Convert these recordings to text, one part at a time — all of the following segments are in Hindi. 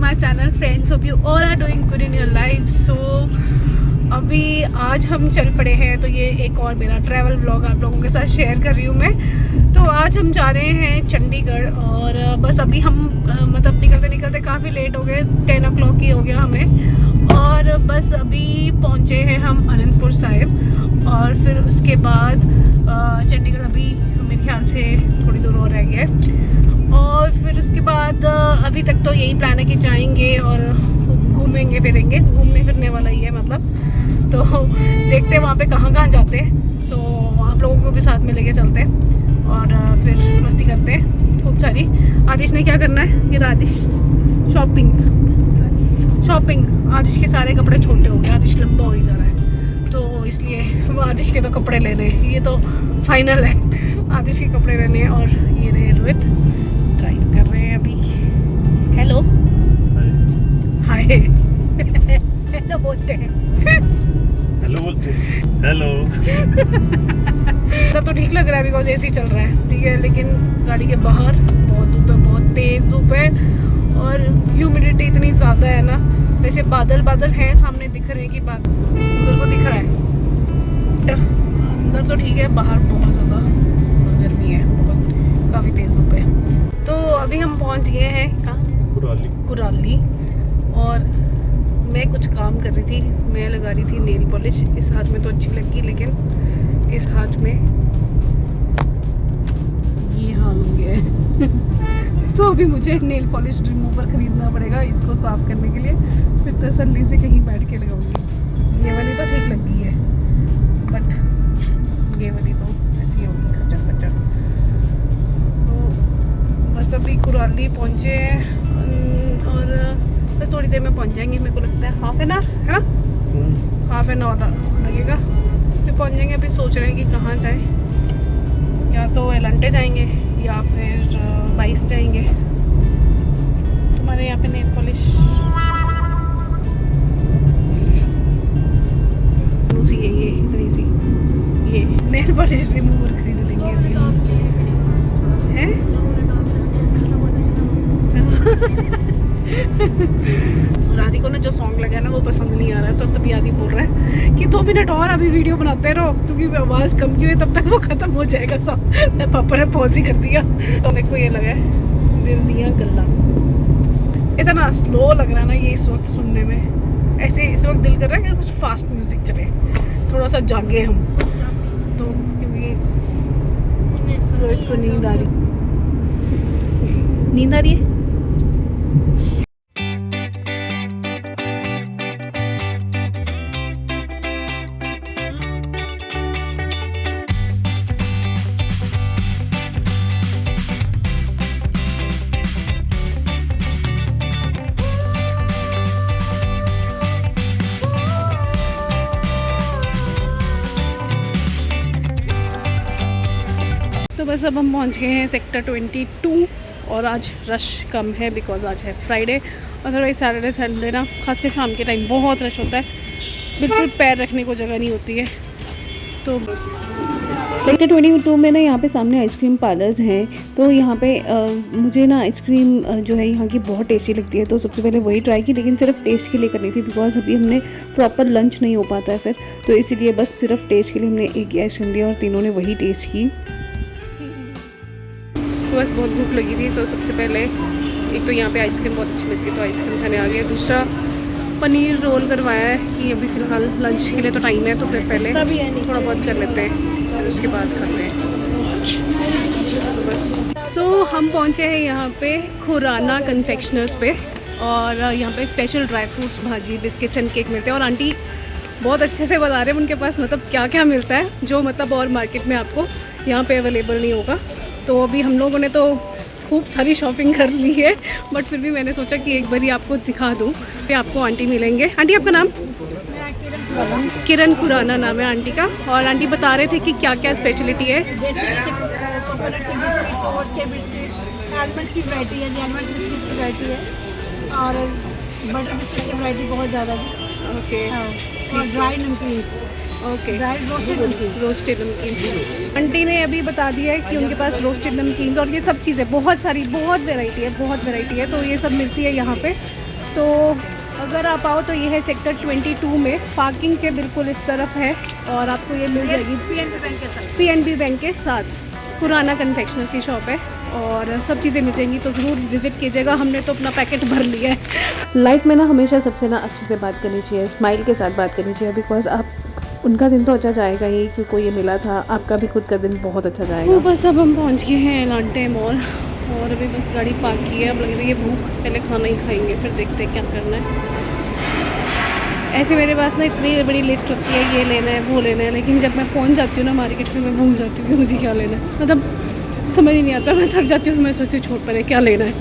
My channel friends, hope you all are doing good in your life. So अभी आज हम चल पड़े हैं, तो ये एक और मेरा ट्रैवल व्लॉग आप लोगों के साथ शेयर कर रही हूँ मैं। तो आज हम जा रहे हैं चंडीगढ़ और बस अभी हम मतलब निकलते निकलते काफ़ी लेट हो गए, 10 o'clock ही हो गया हमें। और बस अभी पहुँचे हैं हम अनंतपुर साहिब और फिर उसके बाद चंडीगढ़ अभी मेरे ख्याल से थोड़ी दूर और रह गया है। और फिर उसके बाद अभी तक तो यही प्लान है कि जाएंगे और घूमेंगे फिरेंगे, घूमने फिरने वाला ही है मतलब। तो देखते हैं वहाँ पे कहाँ कहाँ जाते हैं, तो आप लोगों को भी साथ में लेके चलते हैं और फिर मस्ती करते हैं खूब सारी। आदिश ने क्या करना है, ये आदिश शॉपिंग। आदिश के सारे कपड़े छोटे हो गए, आदिश लंबा हो ही जा रहा है, तो इसलिए वो आदिश के तो कपड़े लेने हैं, ये तो फाइनल है, आदिश के कपड़े लेने हैं। और ये रहे रोहित ड्राइव कर रहे हैं अभी। हेलो हाय हेलो बोलते हैं हेलो सब तो ठीक लग रहा है बिकॉज एसी चल रहा है, ठीक है। लेकिन गाड़ी के बाहर बहुत धूप है, बहुत तेज धूप है और ह्यूमिडिटी इतनी ज़्यादा है ना। वैसे बादल हैं सामने दिख रहे हैं कि बादल उधर को दिख रहा है, अंदर तो ठीक है, बाहर बहुत ज़्यादा गर्मी है, बहुत काफ़ी तेज़ धूप है। तो अभी हम पहुंच गए हैं कहाँ, कुराली। और मैं कुछ काम कर रही थी, मैं लगा रही थी नेल पॉलिश। इस हाथ में तो अच्छी लगी, लेकिन इस हाथ में ये हाल हो गया है तो अभी मुझे नेल पॉलिश रिमूवर खरीदना पड़ेगा इसको साफ करने के लिए, फिर तसल्ली से कहीं बैठ के लगाऊंगी। ये वाली तो ठीक लगती है, बट ये वाली तो ऐसी होगी खचर पचर। तो बस अभी कुराली पहुँचे हैं और बस थोड़ी देर में पहुँच जाएंगे, मेरे को लगता है हाफ एन आवर है ना, हाफ एन आवर लगेगा फिर पहुँच जाएंगे। अभी सोच रहे हैं कि कहाँ जाएं, या तो एलंटे जाएंगे या फिर बाइस जाएंगे। तुम्हारे यहाँ पे नेल पॉलिश ये इतनी सी ये नेल पॉलिश रिमूवर खरीद लेंगे अभी हैं राधी को ना जो सॉन्ग लगा है ना वो पसंद नहीं आ रहा है, तो तभी आदि बोल रहा है कि 2 मिनट और अभी वीडियो बनाते रहो, क्योंकि आवाज़ कम क्यों है, तब तक वो ख़त्म हो जाएगा सॉन्ग। पापा ने पॉज ही कर दिया। तो मेरे को ये लगा है दिल दिया गल्ला, इतना स्लो लग रहा है ना ये इस वक्त सुनने में। ऐसे इस वक्त दिल कर रहा है कि कुछ फास्ट म्यूजिक चले, थोड़ा सा जागे हम तो, क्योंकि रोहित को नींद आ रही है। तो बस अब हम पहुंच गए हैं सेक्टर 22 और आज रश कम है बिकॉज आज है फ्राइडे। अदरवाइज सैटरडे संडे ना खासकर शाम के टाइम बहुत रश होता है, बिल्कुल पैर रखने को जगह नहीं होती है। तो सेक्टर 22 में ना यहाँ पे सामने आइसक्रीम पार्लर्स हैं, तो यहाँ पे मुझे ना आइसक्रीम जो है यहाँ की बहुत टेस्टी लगती है, तो सबसे पहले वही ट्राई की, लेकिन सिर्फ टेस्ट के लिए करनी थी बिकॉज अभी हमने प्रॉपर लंच नहीं हो पाता है फिर, तो इसीलिए बस सिर्फ टेस्ट के लिए हमने एक ही आइसक्रीम लिया और तीनों ने वही टेस्ट की। तो बस बहुत भूख लगी थी, तो सबसे पहले एक तो यहाँ पे आइसक्रीम बहुत अच्छी लगती है, तो आइसक्रीम खाने आ गया। दूसरा पनीर रोल करवाया है कि अभी फ़िलहाल लंच के लिए तो टाइम है, तो फिर पहले थोड़ा बहुत कर लेते हैं, फिर उसके बाद खाते हैं तो बस। सो हम पहुँचे हैं यहाँ पे खुराना कन्फेक्शनर्स पे, और यहाँ पे स्पेशल ड्राई फ्रूट्स, भाजी, बिस्किट्स एंड केक मिलते हैं। और आंटी बहुत अच्छे से बता रहे हैं उनके पास मतलब क्या क्या मिलता है, जो मतलब और मार्केट में आपको यहाँ पे अवेलेबल नहीं होगा। तो अभी हम लोगों ने तो खूब सारी शॉपिंग कर ली है, बट फिर भी मैंने सोचा कि एक बारी आपको दिखा दूँ। फिर आपको आंटी मिलेंगे। आंटी आपका नाम? किरण खुराना नाम है आंटी का, और आंटी बता रहे थे कि क्या क्या स्पेशलिटी है। आलमंड्स की वैरायटी है, आलमंड्स बिस्किट की वैरायटी है, और बटर बिस्किट की वैरायटी बहुत ज़्यादा है। ओके, और ड्राई नमकीन, ओके, रोस्टेड नमकीन। आंटी ने अभी बता दिया है कि उनके पास रोस्टेड नमकीन और ये सब चीज़ें बहुत सारी, बहुत वैरायटी है, तो ये सब मिलती है यहाँ पे। तो अगर आप आओ तो ये है सेक्टर 22 में, पार्किंग के बिल्कुल इस तरफ है और आपको ये मिल जाएगी PNB बैंक के साथ। पुराना कन्फेक्शनर की शॉप है और सब चीज़ें मिल जाएंगी, तो ज़रूर विज़िट कीजिएगा। हमने तो अपना पैकेट भर लिया है। लाइफ में ना हमेशा सबसे ना अच्छे से बात करनी चाहिए, स्माइल के साथ बात करनी चाहिए, बिकॉज आप उनका दिन तो अच्छा जाएगा ही क्योंकि ये मिला था, आपका भी खुद का दिन बहुत अच्छा जाएगा। तो बस अब हम पहुंच गए हैं एलांटे मॉल और अभी बस गाड़ी पार्क की है। अब लग रही है भूख, पहले खाना ही खाएंगे फिर देखते हैं क्या करना है। ऐसे मेरे पास ना इतनी बड़ी लिस्ट होती है, ये लेना है वो लेना है, लेकिन जब मैं पहुंच जाती हूँ ना मार्केट में, मैं भूल जाती हूँ कि मुझे क्या लेना है। मतलब समझ ही नहीं आता, मैं थक जाती हूँ, मैं सोचती हूँ छोड़ पर क्या लेना है,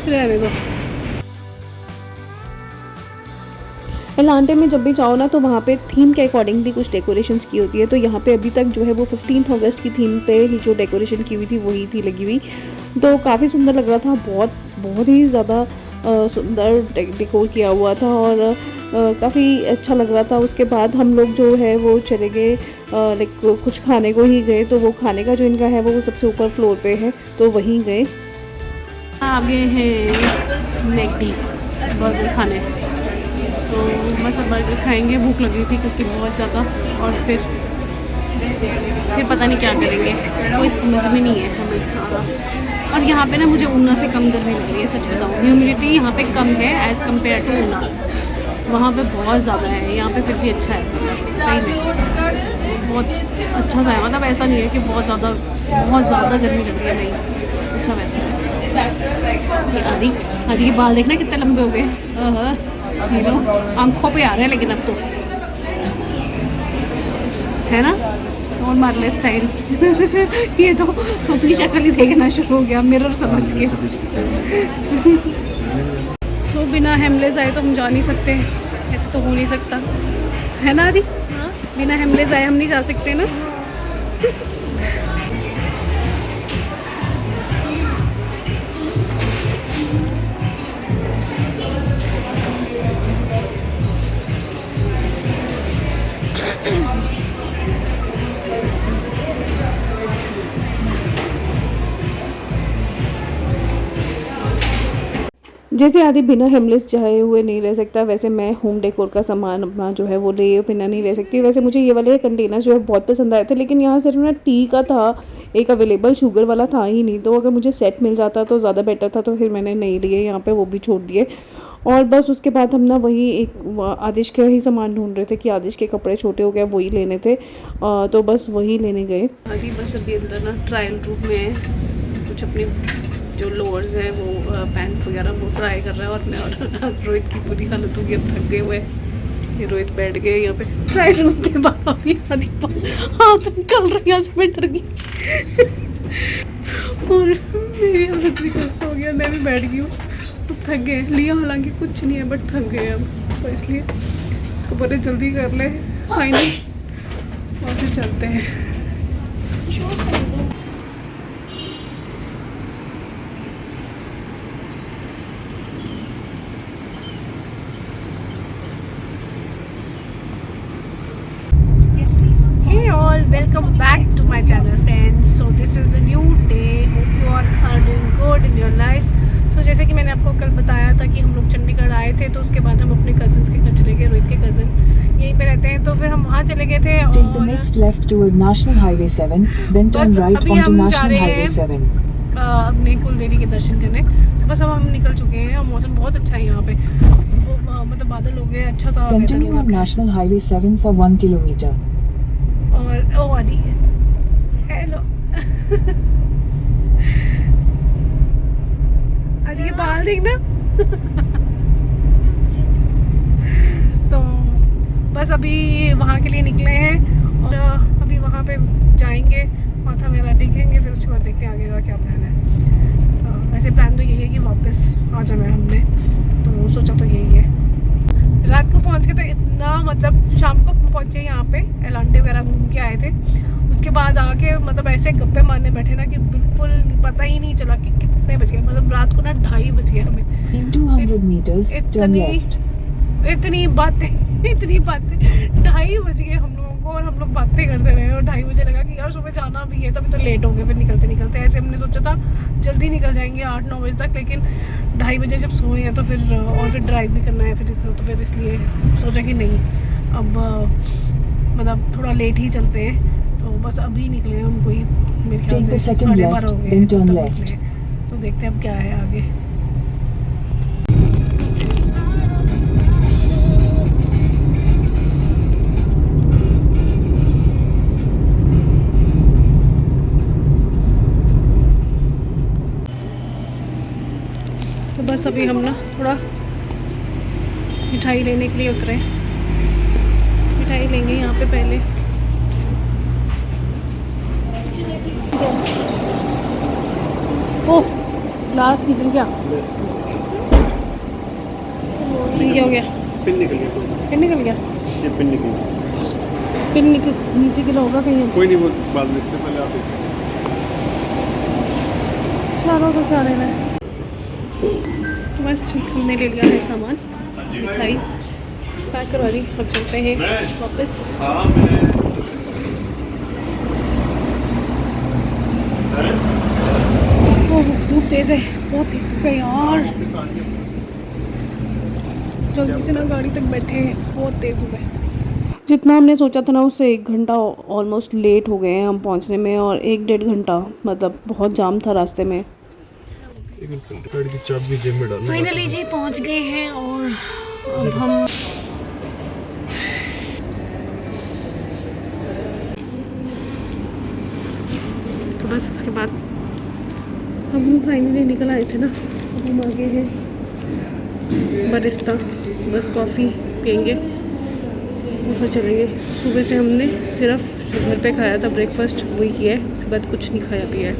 रहने दो। एलांटे में जब भी जाओ ना तो वहाँ पे थीम के अकॉर्डिंगली कुछ डेकोरेशंस की होती है। तो यहाँ पे अभी तक जो है वो 15 अगस्त की थीम पे ही जो डेकोरेशन की हुई थी वही थी लगी हुई, तो काफ़ी सुंदर लग रहा था। बहुत ही ज़्यादा सुंदर डेकोर किया हुआ था और काफ़ी अच्छा लग रहा था। उसके बाद हम लोग जो है वो चले गए लाइक कुछ खाने को ही गए, तो वो खाने का जो इनका है वो सबसे ऊपर फ्लोर पे है, तो वहीं गए। आगे हैं मैकडी बर्गर खाने, तो बस अब बर्गर खाएंगे। भूख लग रही थी क्योंकि बहुत ज़्यादा, और फिर पता नहीं क्या करेंगे, कोई समझ में नहीं है हमें। और यहाँ पे ना मुझे ऊना से कम गर्मी लग रही है, सच बताऊँ। ह्यूमिडिटी यहाँ पे कम है एज़ कम्पेयर टू ऊना, वहाँ पे बहुत ज़्यादा है, यहाँ पे फिर भी अच्छा है, सही में बहुत अच्छा सा है। मतलब ऐसा नहीं है कि बहुत ज़्यादा गर्मी लग रही है, नहीं, अच्छा वैसा है। आदि के बाल देखना कितने लंबे हो गए, ये लो आंखों पे आ रहे हैं, लेकिन अब तो है ना और मारले स्टाइल। ये तो अपनी शक्ल ही देखना शुरू हो गया मिरर समझ के। सो बिना हेमलेस आए तो हम जा नहीं सकते, ऐसे तो हो नहीं सकता, है ना आदि? बिना हेमलेस आए हम नहीं जा सकते ना। जैसे आदि बिना हेमलेस जाए हुए नहीं रह सकता, वैसे मैं होम डेकोर का सामान अपना जो है वो ले बिना नहीं रह सकती। वैसे मुझे ये वाले कंटेनर्स जो है बहुत पसंद आए थे, लेकिन यहाँ सिर्फ ना टी का था एक अवेलेबल, शुगर वाला था ही नहीं। तो अगर मुझे सेट मिल जाता तो ज़्यादा बेटर था, तो फिर मैंने नहीं लिए यहाँ पे, वो भी छोड़ दिए। और बस उसके बाद हम ना वही एक आदिश के ही सामान ढूंढ रहे थे कि आदिश के कपड़े छोटे हो गए, वही लेने थे, तो बस वही लेने गए। अभी बस अभी अंदर ना ट्रायल रूम में कुछ अपनी जो लोअर्स हैं वो पैंट वगैरह वो ट्राई कर रहा है, और मैं और रोहित की पूरी हालत होगी, अब थक गए हुए। ये रोहित बैठ गए यहाँ पे ट्रायल रूम के बाद, अभी हाथ निकाल रही, यहाँ से मैं डर गई और मेरी हालत भी खस्ता हो गया, मैं भी बैठ गई हूँ, तो थक गए। लिया हालांकि कुछ नहीं है बट थक गए अब, तो इसलिए इसको बड़े जल्दी कर ले फाइनल और फिर चलते हैं। Hey all, welcome back to my channel friends. So this is a new day. Hope you all are doing good in your lives. So जैसे कि मैंने आपको कल बताया था कि हम लोग चंडीगढ़ आए थे, तो उसके बाद हम अपने कज़न्स के घर चले गए। रोहित के कज़न यहीं पे रहते हैं, तो फिर हम वहाँ चले गए थे। Take the next left toward National Highway 7, then turn right onto National Highway 7. अपने कुल देवी के दर्शन करने। तो बस अब हम निकल चुके हैं और मौसम बहुत अच्छा है यहाँ पे, मतलब बादल हो गए, अच्छा सा Continue on National Highway 7 for 1 kilometer. और ओ आदि हेलो आदि के बाल देखना। तो बस अभी वहाँ के लिए निकले हैं और अभी वहाँ पे जाएंगे, माथा मेरा टेकेंगे, फिर उसके बाद देखते हैं आगे का क्या प्लान है। वैसे प्लान तो यही है कि वापस आ जाना है हमने, तो सोचा तो यही है। रात को पहुंच के तो इतना, मतलब शाम को पहुंचे यहाँ पे, एलांटे वगैरह घूम के आए थे। उसके बाद आके मतलब ऐसे गप्पे मारने बैठे ना कि बिल्कुल पता ही नहीं चला कि कितने बज गए। मतलब रात को ना 2:30 बज गए हमें। In 200 meters, turn left. इतनी बातें 2:30 बज गए हम लोगों को, और हम लोग बातें करते रहे और 2:30 बजे लगा कि यार सुबह जाना भी है, तभी तो लेट हो गए। फिर निकलते निकलते ऐसे हमने सोचा था जल्दी निकल जाएंगे 8-9 बजे तक, लेकिन 2:30 बजे जब सोए हैं तो फिर और फिर ड्राइव भी करना है फिर इतना, तो फिर इसलिए सोचा कि नहीं अब मतलब थोड़ा लेट ही चलते हैं। तो बस अभी निकले हम, कोई मेरे ख्याल से 12:30 हो गए, तब निकले। तो देखते हैं अब क्या है आगे। तो बस अभी हम ना थोड़ा मिठाई लेने के लिए उतरे। मिठाई लेंगे यहाँ पे पहले। ओह ग्लास निकल गया। ये क्या हो गया? पिन निकल गया। पिन निकल गया? ये पिन निकल गया। पिन निकल नीचे गिरा होगा कहीं। कोई नहीं, वो बाद में देखते, पहले आप देखो। सारों को क्या लेना है? बस हमने ले लिया है सामान, मिठाई पैक करवा दी। अब चलते हैं वापस। ओह धूप तेज़ है, बहुत तेज़ धूप है यार। जल्दी से ना गाड़ी तक बैठे हैं, बहुत तेज़ धूप है। जितना हमने सोचा था ना उससे 1 घंटा ऑलमोस्ट लेट हो गए हैं हम पहुंचने में, और 1-1.5 घंटा मतलब बहुत जाम था रास्ते में। गाड़ी की चाबी जेब में डालना। फाइनली जी पहुंच गए हैं और अब हम तो बस उसके बाद अब हम फाइनली निकल आए थे ना। अब हम आगे हैं बरिस्ता, बस कॉफ़ी पियेंगे और फिर चलेंगे। सुबह से हमने सिर्फ घर पे खाया था ब्रेकफास्ट, वही किया है, उसके बाद कुछ नहीं खाया पिया है।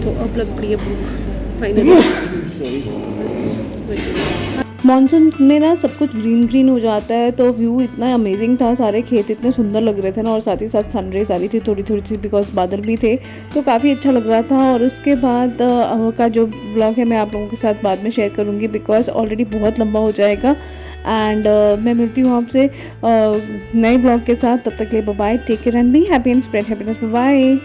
तो अब लग पड़ी है भूख फाइनली। मानसून में ना सब कुछ ग्रीन ग्रीन हो जाता है, तो व्यू इतना अमेजिंग था, सारे खेत इतने सुंदर लग रहे थे ना, और साथ ही साथ सनराइज आ रही थी थोड़ी थोड़ी सी, बिकॉज बादल भी थे, तो काफ़ी अच्छा लग रहा था। और उसके बाद का जो व्लॉग है मैं आप लोगों के साथ बाद में शेयर करूँगी, बिकॉज ऑलरेडी बहुत लंबा हो जाएगा। एंड मैं मिलती हूँ आपसे नए व्लॉग के साथ। तब तक के लिए bye bye, take care and be happy and spread happiness. Bye bye.